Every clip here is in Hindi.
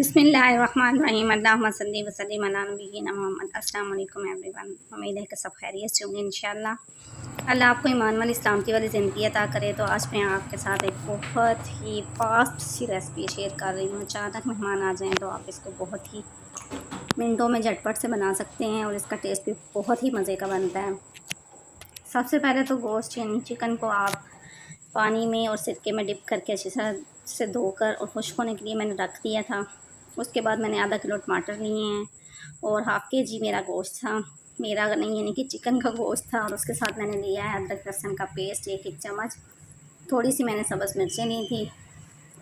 बिस्मिल्लाहिर्रहमानिर्रहीम अल्लाहुम्मा सल्ली व सल्लिम अला नबिय्यिना मुहम्मद। अस्सलाम वालेकुम एवरीवन। उम्मीद है कि सब खैरियत से होंगे इंशाअल्लाह। अल्लाह आपको ईमान वाली इस्लामती वाली ज़िंदगी अता करे। तो आज मैं आपके साथ एक बहुत ही फास्ट सी रेसिपी शेयर कर रही हूँ। अचानक मेहमान आ जाएँ तो आप इसको बहुत ही मिनटों में झटपट से बना सकते हैं और इसका टेस्ट भी बहुत ही मज़े का बनता है। सबसे पहले तो गोश्त यानी चिकन को आप पानी में और सिरके में डिप करके अच्छी तरह से धोकर और खुश्क होने के लिए मैंने रख दिया था। उसके बाद मैंने आधा किलो टमाटर लिए हैं और हाफ़ केजी मेरा गोश्त था, मेरा नहीं यानी कि चिकन का गोश्त था। और उसके साथ मैंने लिया है अदरक लहसुन का पेस्ट 1 चम्मच। थोड़ी सी मैंने सब्ज़ मिर्चें ली थी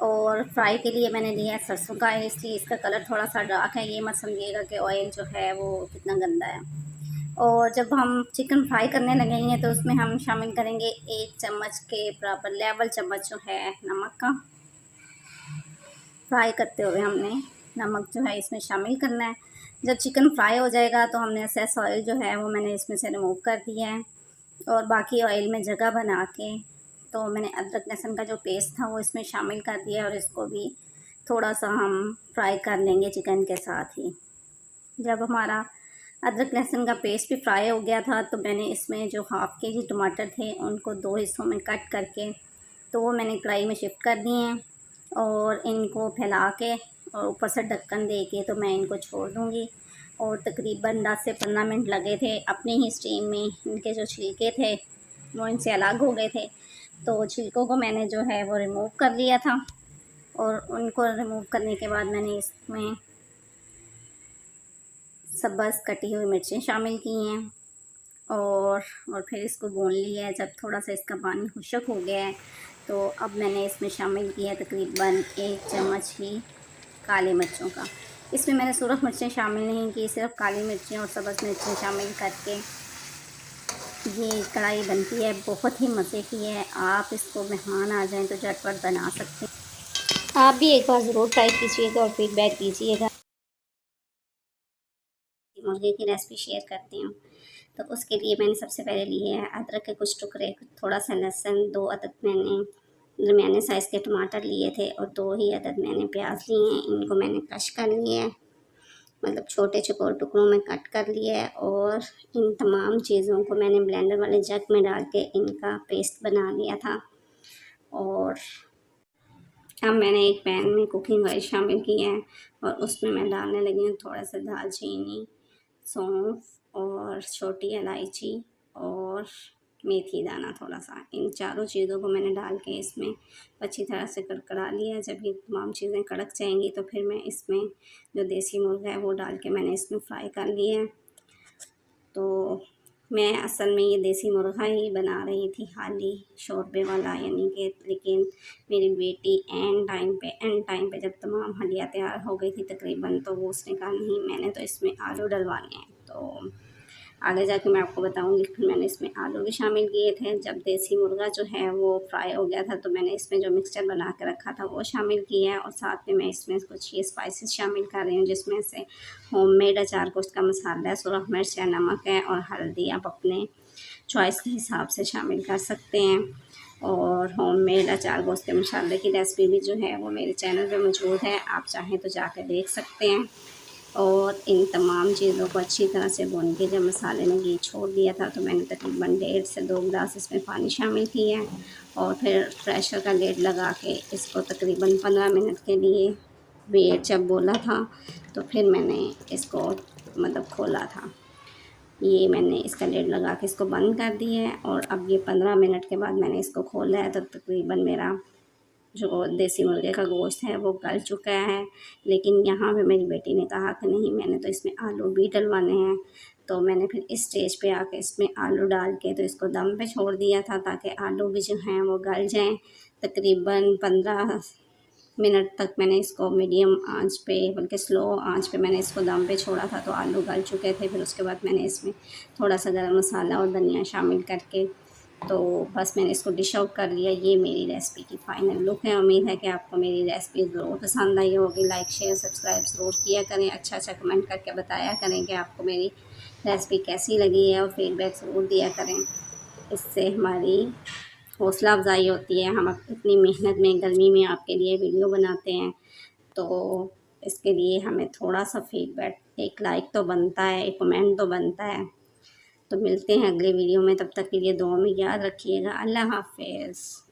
और फ्राई के लिए मैंने लिया है सरसों का ऑयल, इसलिए इसका कलर थोड़ा सा डार्क है। ये मत समझिएगा कि ऑयल जो है वो कितना गंदा है। और जब हम चिकन फ्राई करने लगेंगे तो उसमें हम शामिल करेंगे 1 चम्मच के बराबर लेवल चम्मच जो है नमक का। फ्राई करते हुए हमने नमक जो है इसमें शामिल करना है। जब चिकन फ्राई हो जाएगा तो हमने एक्सेस ऑयल जो है वो मैंने इसमें से रिमूव कर दिया है और बाकी ऑयल में जगह बना के तो मैंने अदरक लहसुन का जो पेस्ट था वो इसमें शामिल कर दिया और इसको भी थोड़ा सा हम फ्राई कर लेंगे चिकन के साथ ही। जब हमारा अदरक लहसुन का पेस्ट भी फ्राई हो गया था तो मैंने इसमें जो हाफ़ केजी टमाटर थे उनको 2 हिस्सों में कट करके तो वो मैंने कढ़ाई में शिफ्ट कर दिए हैं और इनको फैला के और ऊपर से ढक्कन दे के तो मैं इनको छोड़ दूँगी। और तकरीबन 10 से 15 मिनट लगे थे अपनी ही स्टीम में। इनके जो छिलके थे वो इनसे अलग हो गए थे तो छिलकों को मैंने जो है वो रिमूव कर लिया था और उनको रिमूव करने के बाद मैंने इसमें सब्ज़ कटी हुई मिर्चें शामिल की हैं और फिर इसको भून लिया है। जब थोड़ा सा इसका पानी खुश्क हो गया है तो अब मैंने इसमें शामिल किया तकरीबन 1 चम्मच ही काली मिर्चों का। इसमें मैंने सुरख मिर्चें शामिल नहीं की, सिर्फ काली मिर्चें और सब्ज़ मिर्चें शामिल करके ये कढ़ाई बनती है। बहुत ही मज़े की है। आप इसको मेहमान आ जाएं तो झटपट बना सकते हैं। आप भी एक बार ज़रूर ट्राई कीजिएगा और फीडबैक दीजिएगा। मुर्गे की रेसिपी शेयर करती हूँ। तो उसके लिए मैंने सबसे पहले लिए है अदरक के कुछ टुकड़े, थोड़ा सा लहसुन, 2 अदद मैंने दरमियाने साइज़ के टमाटर लिए थे और 2 ही अदद मैंने प्याज लिए हैं। इनको मैंने क्रश कर लिया है, मतलब छोटे चौकोर टुकड़ों में कट कर लिया है। और इन तमाम चीज़ों को मैंने ब्लेंडर वाले जग में डाल के इनका पेस्ट बना लिया था। और अब मैंने एक पैन में कुकिंग ऑयल शामिल किया है और उसमें मैं डालने लगी हूँ थोड़ा सा दालचीनी, सौंफ और छोटी इलायची और मेथी दाना थोड़ा सा। इन चारों चीज़ों को मैंने डाल के इसमें अच्छी तरह से कड़कड़ा लिया। जब ये तमाम चीज़ें कड़क जाएंगी तो फिर मैं इसमें जो देसी मुर्गा है वो डाल के मैंने इसमें फ्राई कर लिया है। तो मैं असल में ये देसी मुर्गा ही बना रही थी हाली शोरबे वाला, यानी कि लेकिन मेरी बेटी एंड टाइम पे जब तमाम हंडिया तैयार हो गई थी तकरीबन तो वो उसने कहा नहीं मैंने तो इसमें आलू डलवाने हैं। तो आगे जाके मैं आपको बताऊंगी। फिर मैंने इसमें आलू भी शामिल किए थे। जब देसी मुर्गा जो है वो फ्राई हो गया था तो मैंने इसमें जो मिक्सचर बना के रखा था वो शामिल किया है और साथ में मैं इसमें कुछ ये स्पाइसेस शामिल कर रही हूँ, जिसमें से होममेड अचार गोश्त का मसाला है, सुरख मिर्च है, नमक है और हल्दी आप अपने चॉइस के हिसाब से शामिल कर सकते हैं। और होममेड अचार गोश्त के मसाले की रेसिपी भी जो है वो मेरे चैनल पे मौजूद है, आप चाहें तो जाकर देख सकते हैं। और इन तमाम चीज़ों को अच्छी तरह से भून के जब मसाले ने घी छोड़ दिया था तो मैंने तकरीबन 1.5 से 2 गिलास इसमें पानी शामिल किया और फिर प्रेशर का लिड लगा के इसको तकरीबन 15 मिनट के लिए वेट जब बोला था तो फिर मैंने इसको मतलब खोला था। ये मैंने इसका लिड लगा के इसको बंद कर दिया है और अब ये 15 मिनट के बाद मैंने इसको खोला है तो तकरीबन मेरा जो देसी मुर्गे का गोश्त है वो गल चुका है। लेकिन यहाँ पे मेरी बेटी ने कहा कि नहीं मैंने तो इसमें आलू भी डलवाने हैं। तो मैंने फिर इस स्टेज पे आके इसमें आलू डाल के तो इसको दम पे छोड़ दिया था ताकि आलू भी जो हैं वो गल जाएं। तकरीबन 15 मिनट तक मैंने इसको मीडियम आंच पे बल्कि स्लो आंच पे मैंने इसको दम पे छोड़ा था तो आलू गल चुके थे। फिर उसके बाद मैंने इसमें थोड़ा सा गरम मसाला और धनिया शामिल करके तो बस मैंने इसको डिश आउट कर लिया। ये मेरी रेसिपी की फ़ाइनल लुक है। उम्मीद है कि आपको मेरी रेसिपी ज़रूर पसंद आई होगी। लाइक शेयर सब्सक्राइब ज़रूर किया करें, अच्छा कमेंट करके बताया करें कि आपको मेरी रेसिपी कैसी लगी है और फीडबैक ज़रूर दिया करें। इससे हमारी हौसला अफजाई होती है। हम इतनी मेहनत में गर्मी में आपके लिए वीडियो बनाते हैं तो इसके लिए हमें थोड़ा सा फीडबैक, एक लाइक तो बनता है, एक कमेंट तो बनता है। तो मिलते हैं अगले वीडियो में, तब तक के लिए दुआ में याद रखिएगा। अल्लाह हाफ़िज़।